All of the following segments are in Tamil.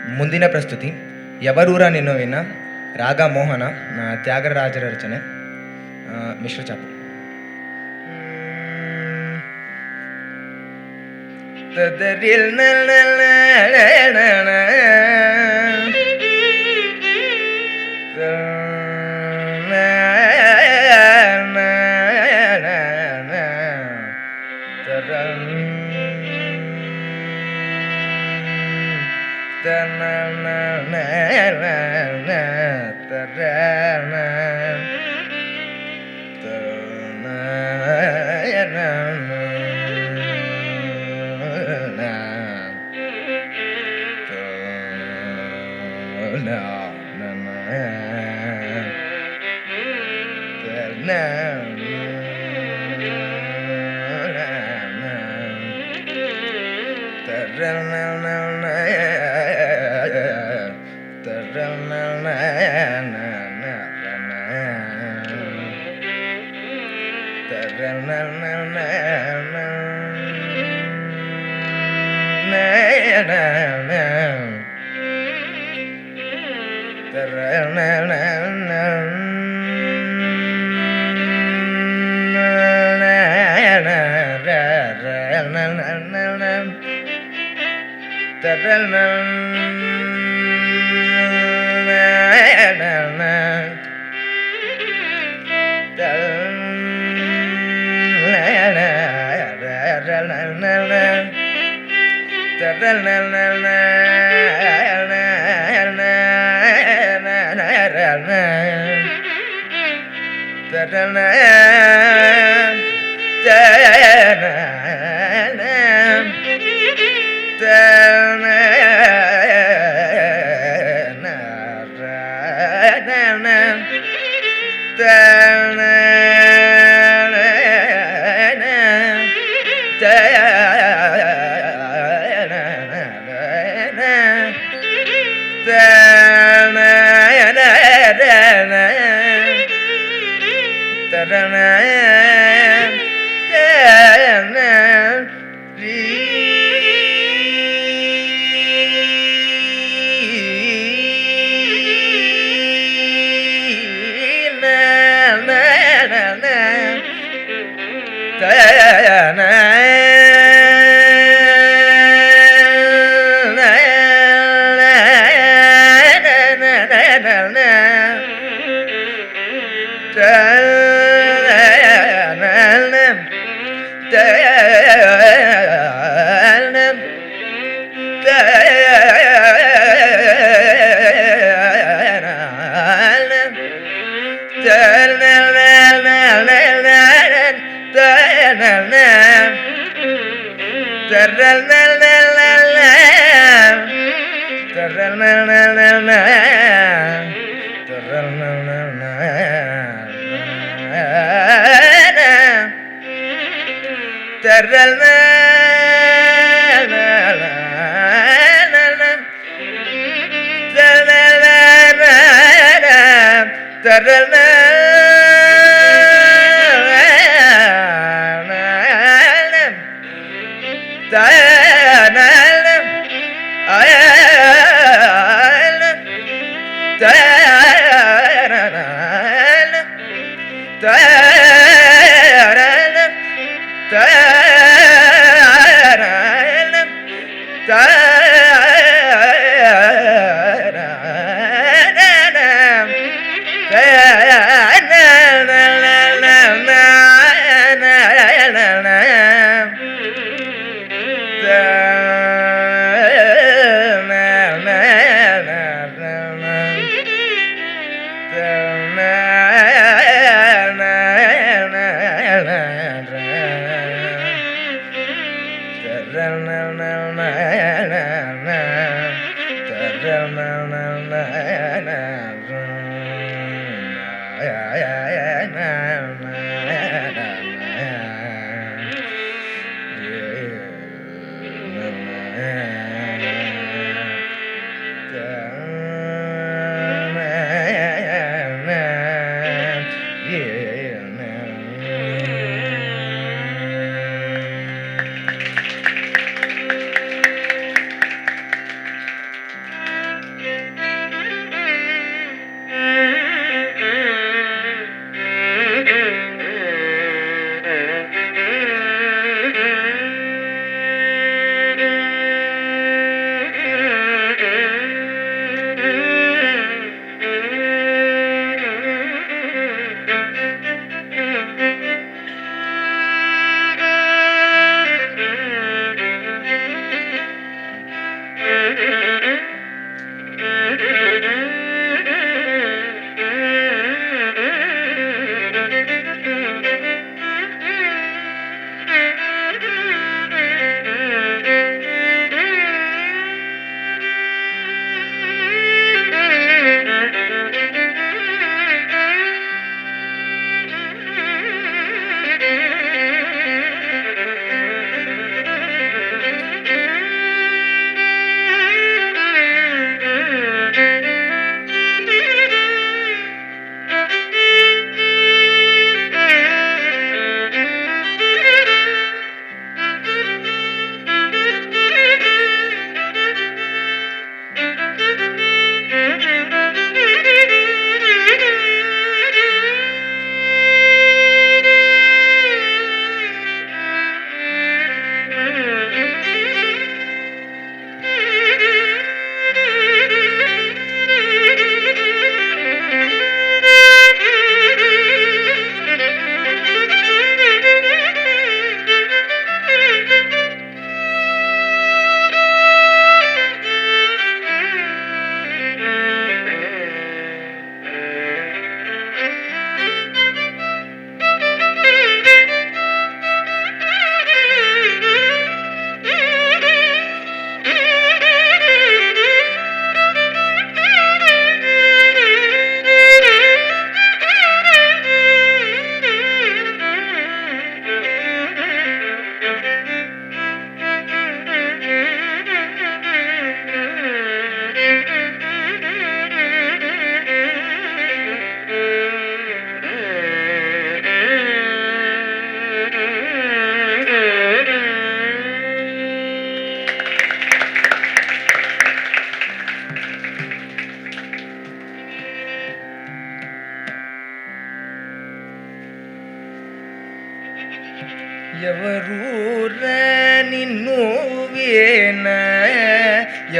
ಮುಂದಿನ ಪ್ರಸ್ತುತಿ ಯವರೂರ ನಿನ್ನೋವಿನ ರಾಗ ಮೋಹನ ತ್ಯಾಗರಾಜರ ರಚನೆ ಮಿಶ್ರ ಚಾಪು.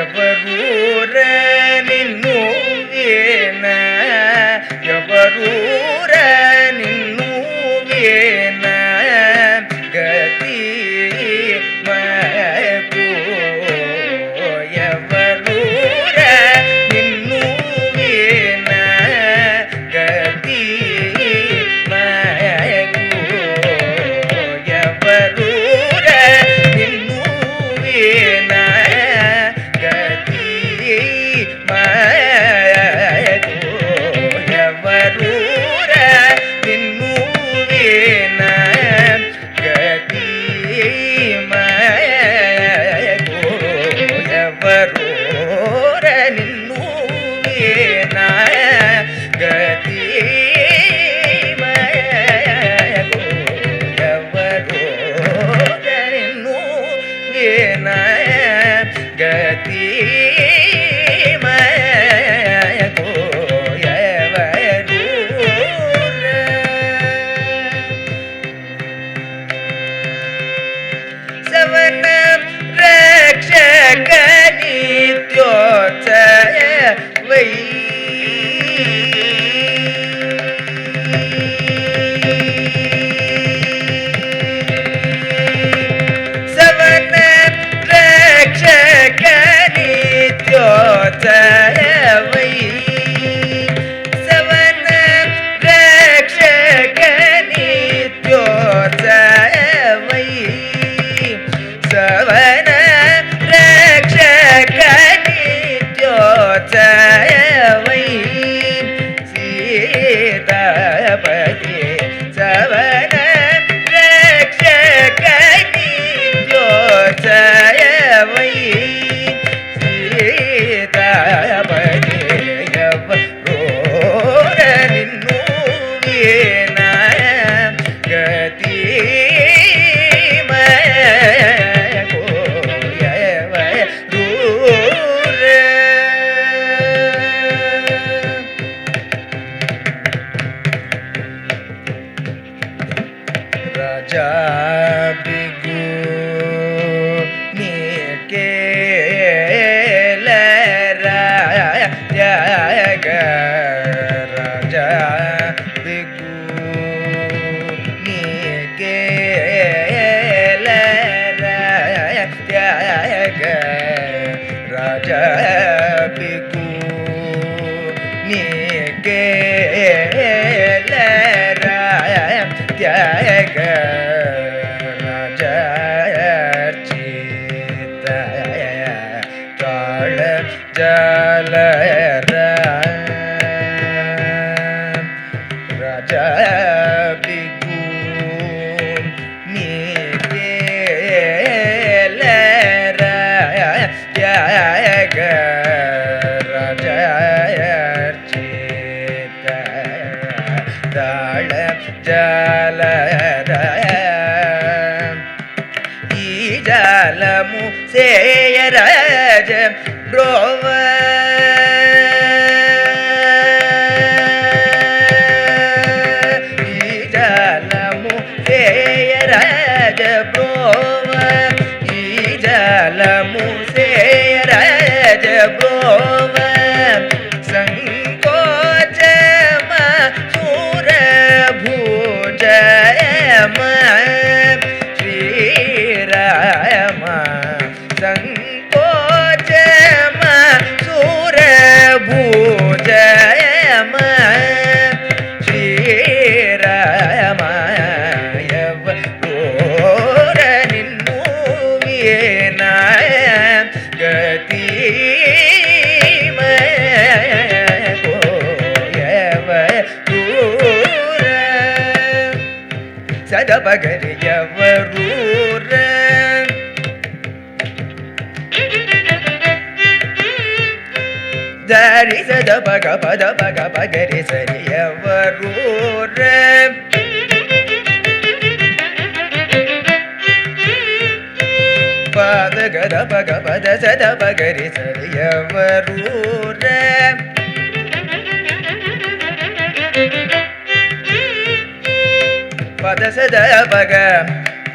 ఎవరూర నిన్ను వేన ఎవరూర నిన్ను వేన గతి మకు ఎవరూర నిన్ను వేన గతి మకు ఎవరూర నిన్ను వేన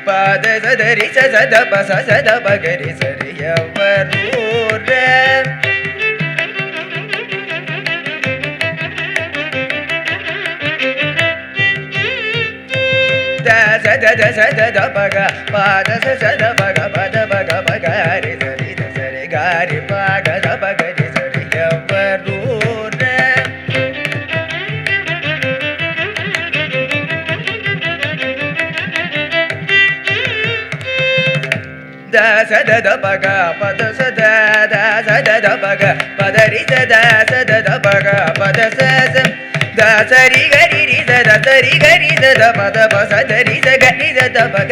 Pada sadari sa sada pa sa sada pa gari sari ya varure சத தபக பத சத பக பத பக பகரி சரி சரி காரி பக தபகரி சரி எவரூர த சத தபக பத சத த சத தபக பதரி சத சத தபக பத சத த சரி கரி ரி சத சரி கரி சத பத பச சரி ச கரி சத பக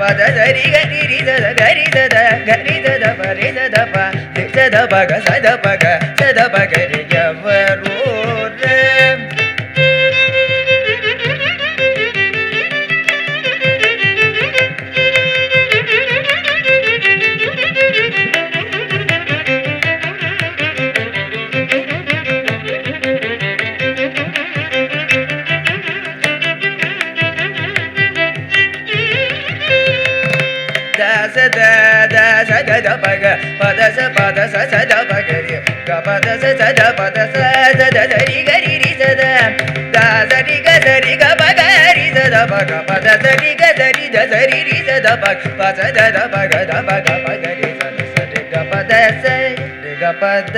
பத சரி கரி ரி சத கரி சத கரி சத பரி சத ப ரி சத பக சத பக சத பக ரி எவரூர சத த சத தபக பத ச சத பகரி க பத ச சத பத ச சத சரி கரி ரி சத த சரி க பகரி சத பக பத சரி க சரி த சரி ரி சத பக பத த பக த பக பகரி சத சரி க பத ச ரி க பத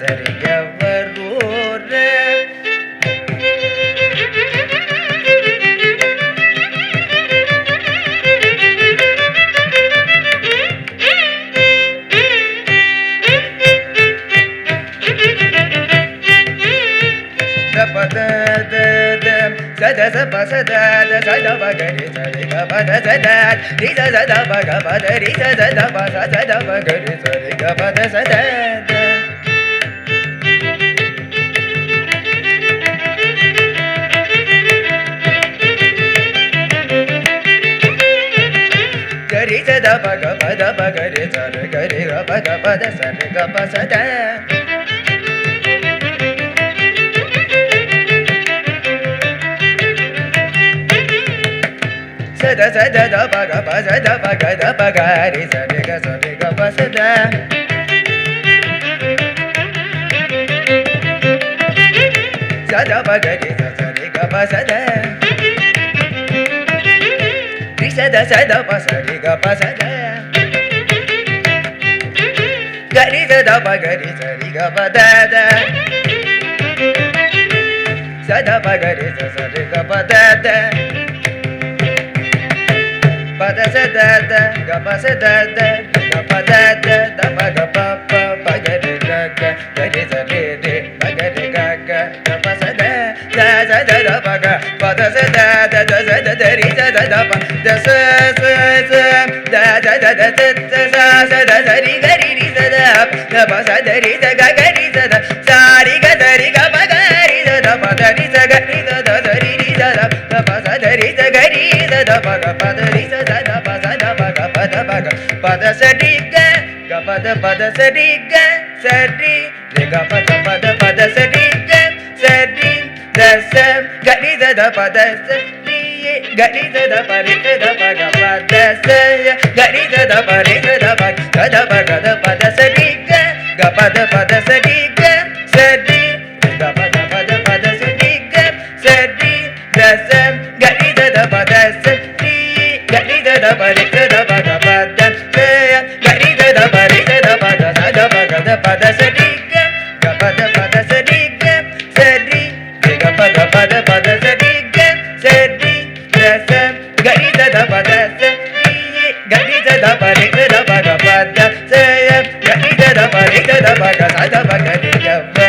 சரி எவரூர சத ச ப சத த சத பகரி சரி க பத சத ரி சத பக பத ரி சத ப சத பகரி சரி க பத சத கரி சத பக பத பகரி சரி கரி க பக பத சரி க ப சத சத சத த பக ப சத பக த பக ரி சரி க ப சத சத பக ரி சரி க ப சத ரி சத சத ப சரி க ப சத கரி சத பக ரி சரி க ப த த சத பக ரி சரி க ப த த பத சத த க ப சத த க ப த த த ப க ப ப ப க ரி க க ரி சரி ரி ப க ரி க க க ப சத த சத த ப க பத சத த த சத த ரி சத த ப த ச ச ச த த த த த த ச சத த ரி க ரி ரி சத த ப சத ரி த க க ரி சத சா ரி க த ரி க ப க ரி சத ப த ரி ச க ரி ச த த ரி ரி சத த ப சத ரி ச க ரி சத ப க ப த ரி சத த ப சத ப க ப த ப க பத ச ரி க க ப த ச ரி க ச ரி ரி க ப த ச ரி க ச ரி த ச க ரி ச த ப த ச ரி க ரி ச த ப ரி ச த ப க ப த ச க ரி ச த ப ரி ச த ப க த ப க த ப த ச ரி க க ப த ச ரி க ச ரி க ப த ச ரி க ச ரி த ச க ரி ச த ப த ச ரி க ரி ச த ப ரி ச த ப க ப த ச க ரி ச த ப ரி ச த ப க ச த ப க த ப த ச ரி க க ப த ச ரி க ச ரி க ப த ச ரி க ச ரி த ச க ரி ச த ப த ச ரி க ரி ச த ப ரி ச த ப க ப த ச க ரி ச த ப ரி ச த ப க ச த ப க ரி க